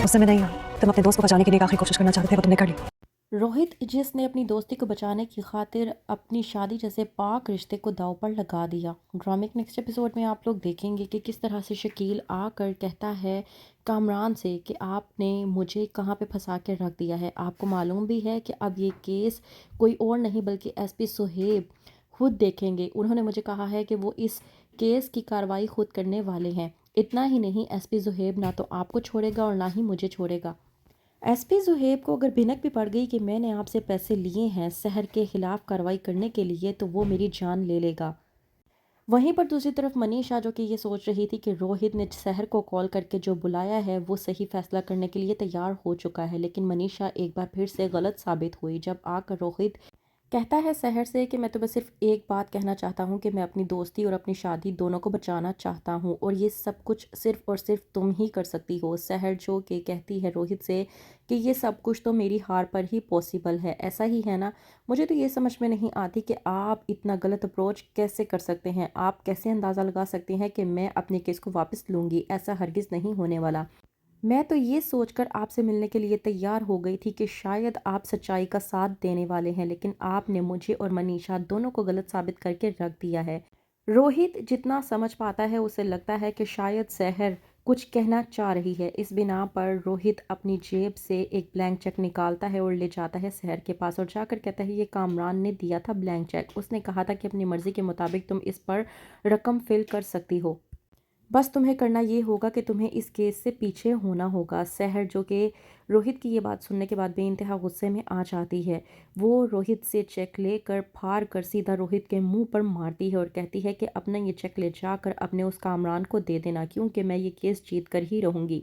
उस समय नहीं हुआ। तुम अपने दोस्त को बचाने के लिए एक आखिरी कोशिश करना चाहते थे, वो तुमने कर ली। रोहित जिसने अपनी दोस्ती को बचाने की खातिर अपनी शादी जैसे पाक रिश्ते को दांव पर लगा दिया। ड्रामे के नेक्स्ट एपिसोड में आप लोग देखेंगे कि किस तरह से शकील आकर कहता है कामरान से कि आपने मुझे कहाँ पे फंसा के रख दिया है। आपको मालूम भी है कि अब ये केस कोई और नहीं बल्कि एसपी सुहेब खुद देखेंगे। उन्होंने मुझे कहा है कि वो इस केस की कार्रवाई खुद करने वाले हैं। इतना ही नहीं, एसपी सुहेब ना तो आपको छोड़ेगा और ना ही मुझे छोड़ेगा। एसपी ज़ुहैब को अगर भनक भी पड़ गई कि मैंने आपसे पैसे लिए हैं शहर के खिलाफ कार्रवाई करने के लिए, तो वो मेरी जान ले लेगा। वहीं पर दूसरी तरफ मनीषा जो कि ये सोच रही थी कि रोहित ने शहर को कॉल करके जो बुलाया है वो सही फैसला करने के लिए तैयार हो चुका है, लेकिन मनीषा एक बार फिर से गलत साबित हुई जब आकर रोहित कहता है शहर से कि मैं तुम्हें सिर्फ एक बात कहना चाहता हूँ कि मैं अपनी दोस्ती और अपनी शादी दोनों को बचाना चाहता हूँ और ये सब कुछ सिर्फ और सिर्फ तुम ही कर सकती हो। शहर जो कि कहती है रोहित से कि ये सब कुछ तो मेरी हार पर ही पॉसिबल है, ऐसा ही है ना। मुझे तो ये समझ में नहीं आती कि आप इतना गलत अप्रोच कैसे कर सकते हैं। आप कैसे अंदाज़ा लगा सकते हैं कि मैं अपने केस को वापस लूँगी। ऐसा हरगिज़ नहीं होने वाला। मैं तो ये सोचकर आपसे मिलने के लिए तैयार हो गई थी कि शायद आप सच्चाई का साथ देने वाले हैं, लेकिन आपने मुझे और मनीषा दोनों को गलत साबित करके रख दिया है। रोहित जितना समझ पाता है उसे लगता है कि शायद सहर कुछ कहना चाह रही है। इस बिना पर रोहित अपनी जेब से एक ब्लैंक चेक निकालता है और ले जाता है सहर के पास और जाकर कहता है ये कामरान ने दिया था ब्लैंक चेक। उसने कहा था कि अपनी मर्जी के मुताबिक तुम इस पर रकम फिल कर सकती हो, बस तुम्हें करना ये होगा कि तुम्हें इस केस से पीछे होना होगा। सहर जो कि रोहित की ये बात सुनने के बाद बेइंतहा गुस्से में आ जाती है। वो रोहित से चेक लेकर फाड़ कर सीधा रोहित के मुंह पर मारती है और कहती है कि अपना ये चेक ले जाकर अपने उस कामरान को दे देना, क्योंकि मैं ये केस जीत कर ही रहूँगी।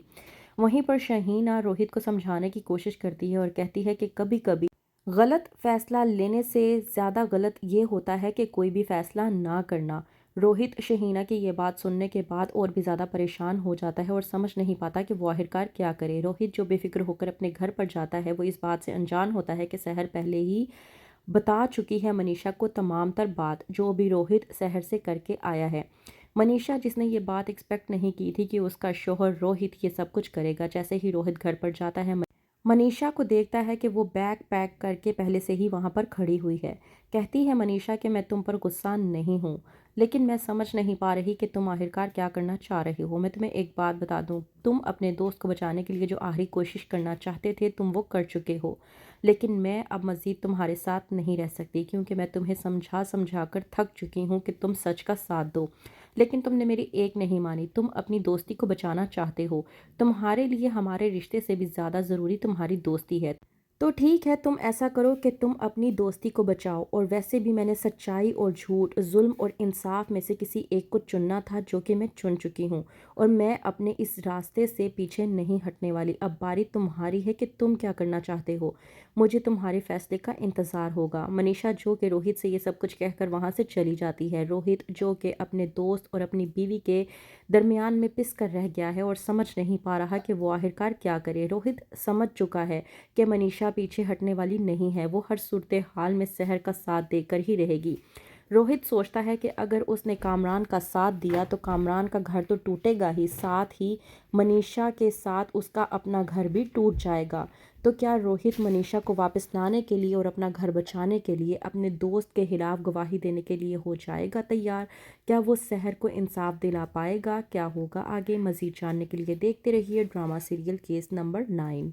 वहीं पर शहीना रोहित को समझाने की कोशिश करती है और कहती है कि कभी कभी गलत फैसला लेने से ज़्यादा गलत ये होता है कि कोई भी फैसला ना करना। रोहित शहीना की ये बात सुनने के बाद और भी ज़्यादा परेशान हो जाता है और समझ नहीं पाता कि वो आखिरकार क्या करे। रोहित जो बेफिक्र होकर अपने घर पर जाता है वो इस बात से अनजान होता है कि सहर पहले ही बता चुकी है मनीषा को तमाम तर बात जो भी रोहित शहर से करके आया है। मनीषा जिसने ये बात एक्सपेक्ट नहीं की थी कि उसका शोहर रोहित ये सब कुछ करेगा। जैसे ही रोहित घर पर जाता है, मनीषा को देखता है कि वो बैग पैक करके पहले से ही वहाँ पर खड़ी हुई है। कहती है मनीषा कि मैं तुम पर गुस्सा नहीं हूँ, लेकिन मैं समझ नहीं पा रही कि तुम आखिरकार क्या करना चाह रहे हो। मैं तुम्हें एक बात बता दूँ, तुम अपने दोस्त को बचाने के लिए जो आखिरी कोशिश करना चाहते थे तुम वो कर चुके हो, लेकिन मैं अब मज़ीद तुम्हारे साथ नहीं रह सकती, क्योंकि मैं तुम्हें समझा समझा कर थक चुकी हूँ कि तुम सच का साथ दो, लेकिन तुमने मेरी एक नहीं मानी। तुम अपनी दोस्ती को बचाना चाहते हो। तुम्हारे लिए हमारे रिश्ते से भी ज़्यादा ज़रूरी तुम्हारी दोस्ती है। तो ठीक है, तुम ऐसा करो कि तुम अपनी दोस्ती को बचाओ। और वैसे भी मैंने सच्चाई और झूठ, जुल्म और इंसाफ में से किसी एक को चुनना था, जो कि मैं चुन चुकी हूँ और मैं अपने इस रास्ते से पीछे नहीं हटने वाली। अब बारी तुम्हारी है कि तुम क्या करना चाहते हो। मुझे तुम्हारे फैसले का इंतज़ार होगा। मनीषा जो कि रोहित से ये सब कुछ कहकर वहाँ से चली जाती है। रोहित जो कि अपने दोस्त और अपनी बीवी के दरमियान में पिस कर रह गया है और समझ नहीं पा रहा कि वो आखिरकार क्या करे। रोहित समझ चुका है कि मनीषा पीछे हटने वाली नहीं है। वो हर सूरत हाल में सहर का साथ देकर ही रहेगी। रोहित सोचता है कि अगर उसने कामरान का साथ दिया तो कामरान का घर तो टूटेगा ही, साथ ही मनीषा के साथ उसका अपना घर भी टूट जाएगा। तो क्या रोहित मनीषा को वापस लाने के लिए और अपना घर बचाने के लिए अपने दोस्त के खिलाफ गवाही देने के लिए हो जाएगा तैयार? क्या वो सहर को इंसाफ दिला पाएगा? क्या होगा आगे? मज़ीद जानने के लिए देखते रहिए ड्रामा सीरियल केस नंबर 9।